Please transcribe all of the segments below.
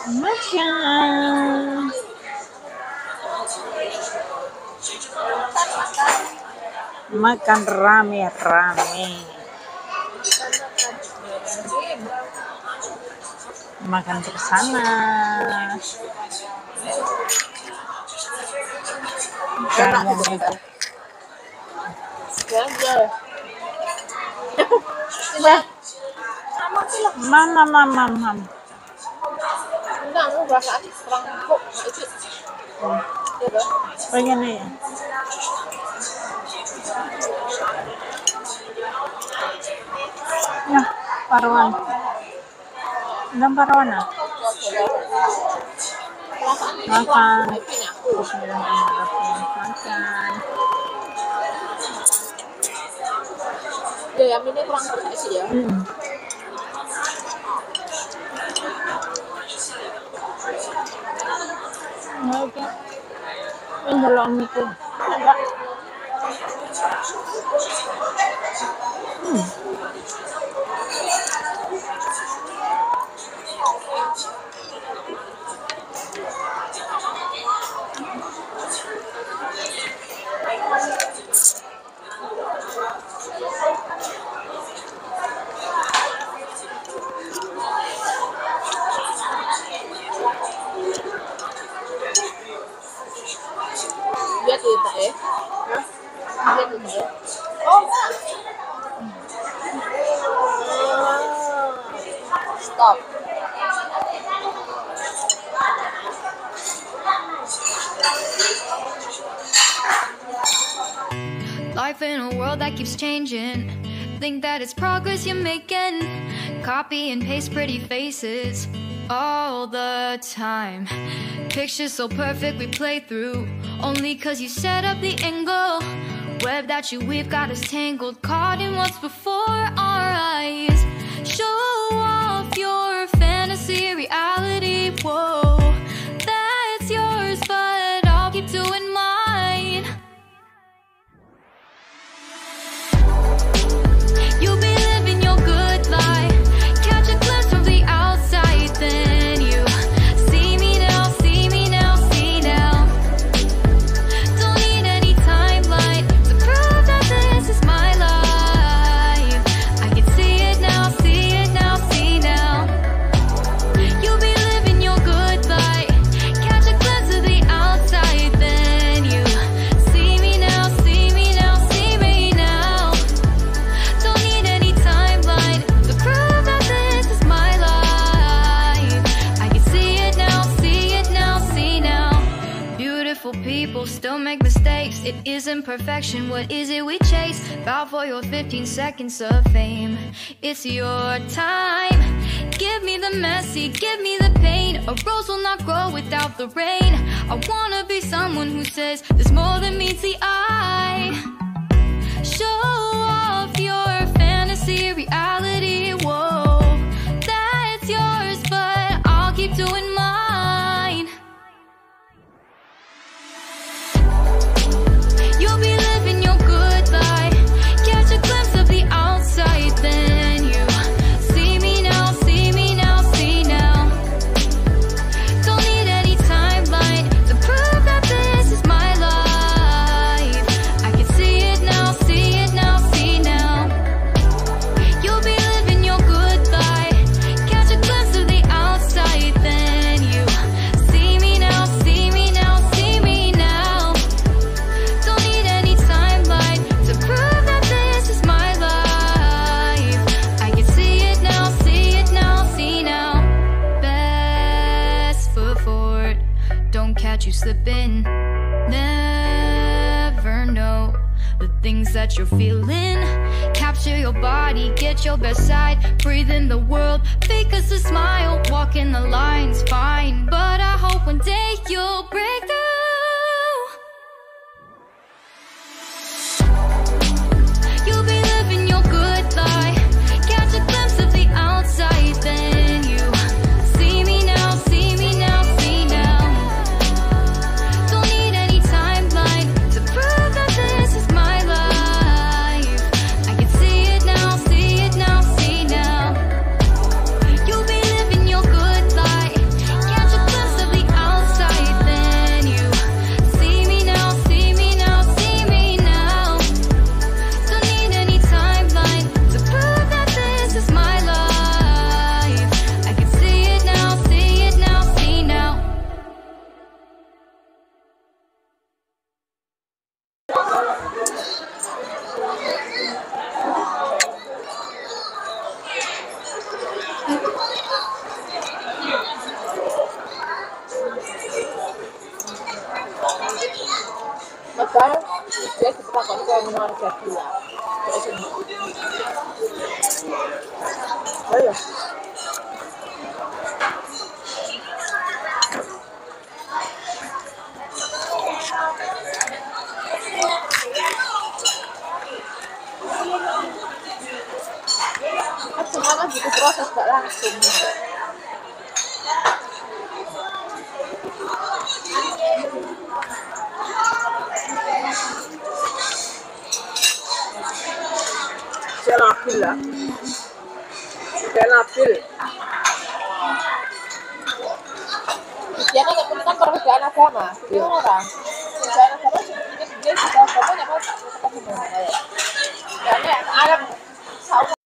Makan. Makan rame-rame. Makan bersama. Kamu itu. Mama. Pengen ya. Ya, paruan. Dan paruan ah. Makan. Makan. Ya, yang ini kurang percaya sih ya. Oke. Ini dalam itu. Ada. Dia tidak ya. Dia tidak ya. Oh. Stop. Life in a world that keeps changing. Think that it's progress you're making. Copy and paste pretty faces all the time. Pictures so perfect we play through, only cause you set up the angle. Web that you weave got us tangled, caught in what's before our eyes. Show off your fantasy reality, whoa. That's yours, but I'll keep doing mine. You'll be living your good life. Catch a glimpse from the outside, then you see me now, see me now, see now. Don't need any timeline to prove that this is my life. I can see it now, see it now, see now. You'll be living your good life. Catch a glimpse of the outside, then you see me now, see me now, see me now. Don't need any timeline to prove that this is my life. I can see it now, see it now, see now. Beautiful people still make mistakes. It isn't perfection, what is it we chase? Bow for your 15 seconds of fame. It's your time. Give me the messy, give me the pain. A rose will not grow without the rain. I wanna be someone who says there's more than meets the eye. Show off your fantasy reality, whoa. That's yours, but I'll keep doing mine. You'll be living your good life. Catch a glimpse of the outside, then you see me now, see me now, see now. Don't need any timeline to prove that this is my life. I can see it now, see it now, see now. You'll be living your good life. Catch a glimpse of the outside, then you see me now, see me now, see me now. Don't need any timeline to prove that this is my life. I can see it now, see it now, see now. Best foot forward, don't catch you slipping. Never know the things that you're feeling. Capture your body, get your best side. Breathe in the world, fake us a smile. Walk in the lines, fine. But I hope one day you'll break through. You'll be living your good life. Catch a glimpse of the outside, then you see me now, see me now, see now. Don't need any timeline to prove that this is my life. I can see it now, see it now, see now. You'll be living your good life. Catch kayak minuman kayak gula. Kayak sini. Ayo. Semua kan butuh proses, gak langsung. Saya labil lah. Saya labil. Dia kan kan perbedaan agama. Dia orang. Perbedaan agama sebenarnya dia sudah pokoknya kan tetap semuanya. Karena Arab sama.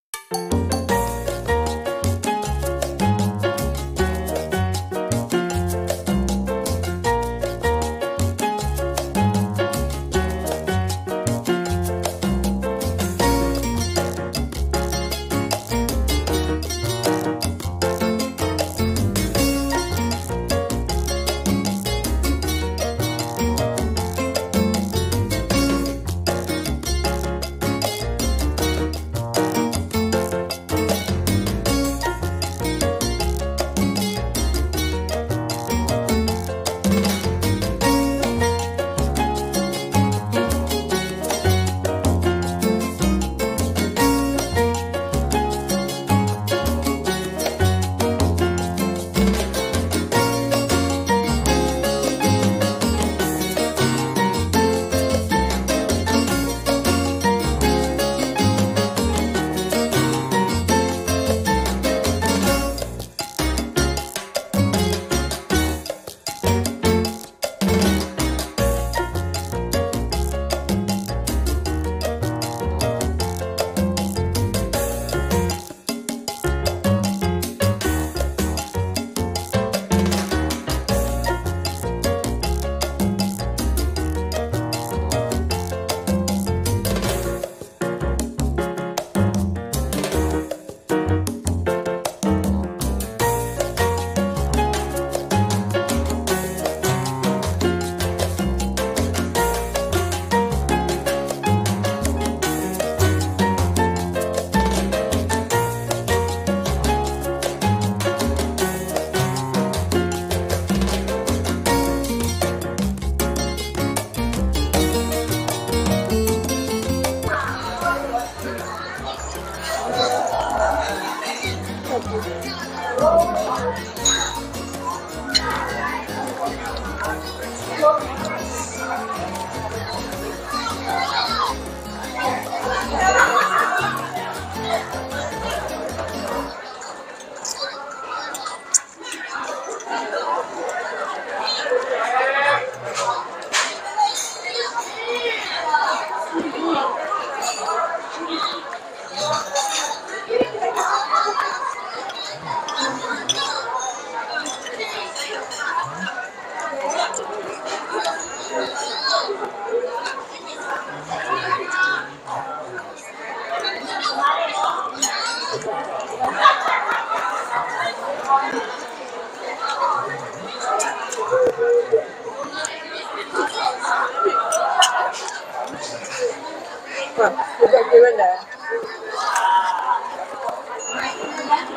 Gimana dah?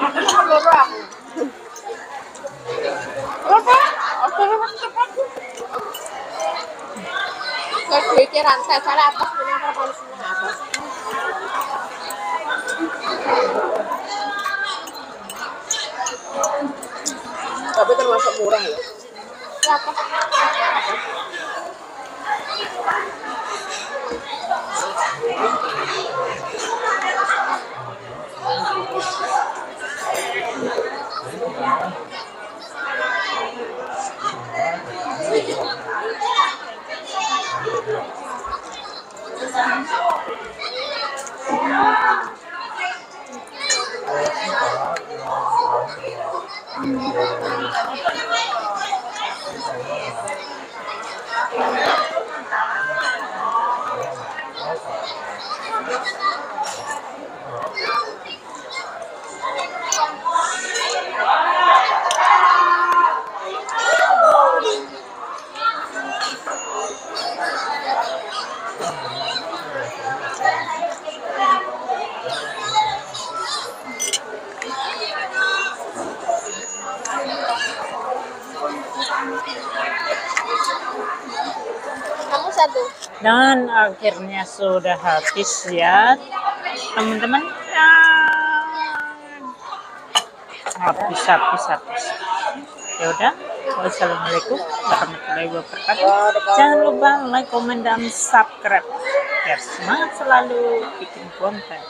Aku cuma lorong. Apa? Aku lorong cepat. Saya rantai cara atas punya perempuan semua atas. Tapi termasuk murah ya. Berapa? satu. Dan akhirnya sudah habis ya teman-teman. Habis. Ya udah. Wassalamualaikum warahmatullahi wabarakatuh. Jangan lupa like, komen, dan subscribe. Biar semangat selalu bikin konten.